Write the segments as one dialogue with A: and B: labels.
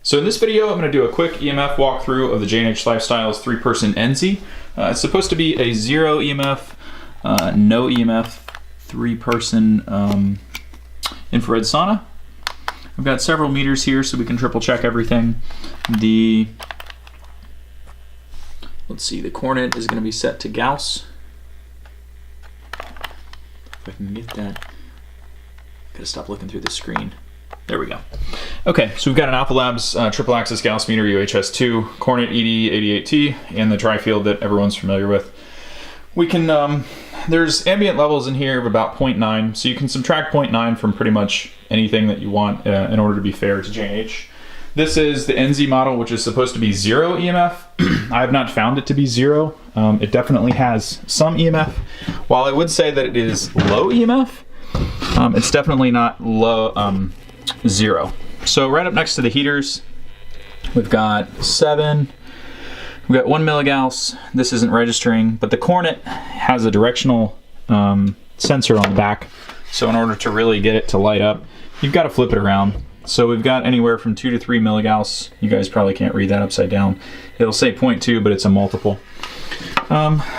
A: So in this video, I'm going to do a quick EMF walkthrough of the JNH Lifestyle's 3-person Ensi. It's supposed to be a 0 EMF, no EMF, 3-person infrared sauna. I've got several meters here so we can triple check everything. Let's see, the coordinate is going to be set to Gauss. If I can get that. Gotta stop looking through the screen. There we go. Okay, so we've got an Alpha Labs triple axis Gauss meter UHS2, coordinate ED88T, and the tri-field that everyone's familiar with. We can, there's ambient levels in here of about 0.9, so you can subtract 0.9 from pretty much anything that you want in order to be fair to JNH. This is the Ensi model, which is supposed to be 0 EMF. I have not found it to be 0. It definitely has some EMF. While I would say that it is low EMF, it's definitely not low 0. So right up next to the heaters, we've got 7. We've got 1 milligauss. This isn't registering, but the coordinate has a directional sensor on the back. So in order to really get it to light up, you've got to flip it around. So we've got anywhere from 2 to 3 milligauss. You guys probably can't read that upside down. It'll say 0.2, but it's a multiple.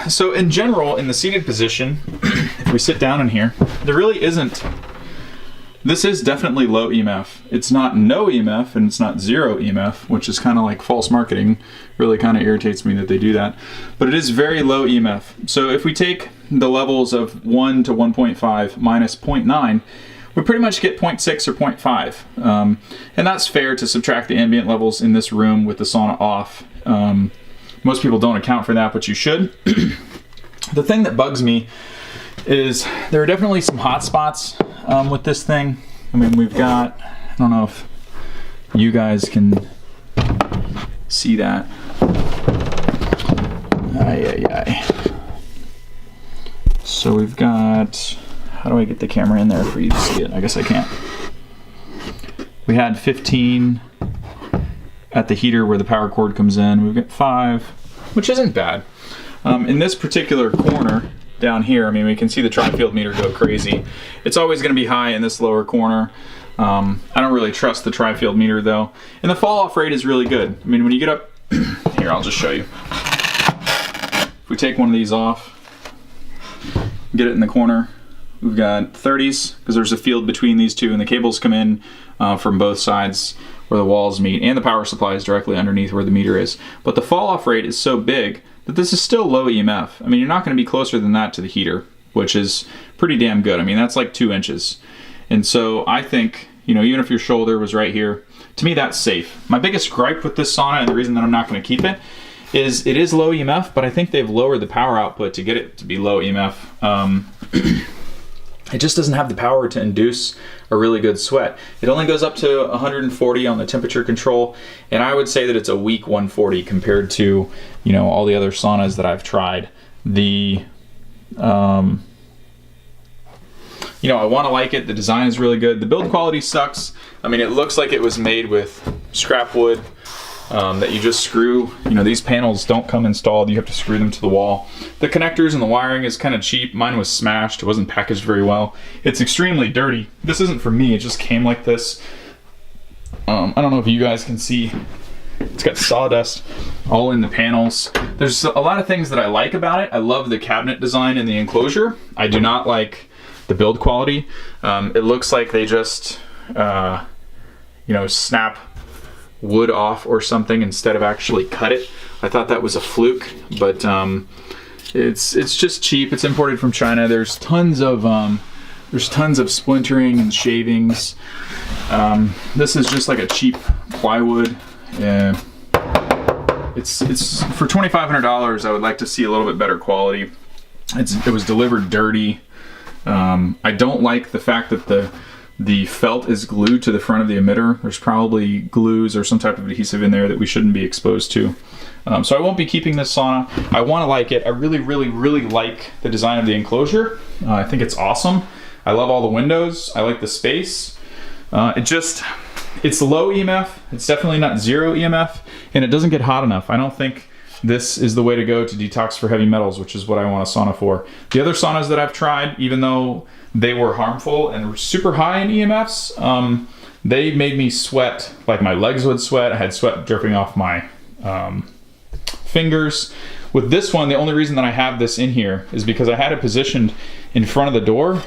A: So in general, in the seated position, if we sit down in here, there really isn't. This is definitely low EMF. It's not no EMF and it's not 0 EMF, which is kind of like false marketing. Really kind of irritates me that they do that. But it is very low EMF. So if we take the levels of 1 to 1.5 minus 0.9, we pretty much get 0.6 or 0.5. And that's fair to subtract the ambient levels in this room with the sauna off. Most people don't account for that, but you should. The thing that bugs me is there are definitely some hot spots with this thing. I mean, we've got, I don't know if you guys can see that. So we've got, how do I get the camera in there for you to see it? I guess I can't. We had 15 at the heater where the power cord comes in. We've got 5, which isn't bad. In this particular corner down here, I mean, we can see the tri-field meter go crazy. It's always going to be high in this lower corner. I don't really trust the tri-field meter though. And the fall off rate is really good. I mean, when you get up, here, I'll just show you. If we take one of these off, get it in the corner, we've got 30s, because there's a field between these two, and the cables come in from both sides where the walls meet, and the power supply is directly underneath where the meter is. But the fall off rate is so big that this is still low EMF. I mean, you're not going to be closer than that to the heater, which is pretty damn good. I mean, that's like 2 inches. And so I think, you know, even if your shoulder was right here, to me that's safe. My biggest gripe with this sauna, and the reason that I'm not going to keep it, is it is low EMF, but I think they've lowered the power output to get it to be low EMF. It just doesn't have the power to induce a really good sweat. It only goes up to 140 on the temperature control, and I would say that it's a weak 140 compared to, you know, all the other saunas that I've tried. You know, I want to like it. The design is really good. The build quality sucks. I mean, it looks like it was made with scrap wood that you just screw. You know, these panels don't come installed. You have to screw them to the wall. The connectors and the wiring is kind of cheap. Mine was smashed. It wasn't packaged very well. It's extremely dirty. This isn't for me. It just came like this. I don't know if you guys can see. It's got sawdust all in the panels. There's a lot of things that I like about it. I love the cabinet design and the enclosure. I do not like the build quality. It looks like they just, you know, snap wood off or something instead of actually cut it. I thought that was a fluke, but it's just cheap. It's imported from China. There's tons of splintering and shavings. This is just like a cheap plywood. It's for $2,500. I would like to see a little bit better quality. It was delivered dirty. I don't like the fact that the felt is glued to the front of the emitter. There's probably glues or some type of adhesive in there that we shouldn't be exposed to. So I won't be keeping this sauna. I want to like it. I really, really, really like the design of the enclosure. I think it's awesome. I love all the windows. I like the space. It's low EMF. It's definitely not 0 EMF, and it doesn't get hot enough. I don't think this is the way to go to detox for heavy metals, which is what I want a sauna for. The other saunas that I've tried, even though they were harmful and were super high in EMFs, they made me sweat, like my legs would sweat. I had sweat dripping off my fingers. With this one, the only reason that I have this in here is because I had it positioned in front of the door,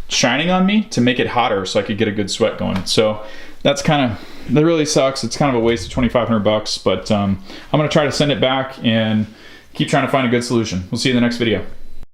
A: shining on me to make it hotter so I could get a good sweat going. So that's that really sucks. It's kind of a waste of 2,500 bucks, but I'm gonna try to send it back and keep trying to find a good solution. We'll see you in the next video.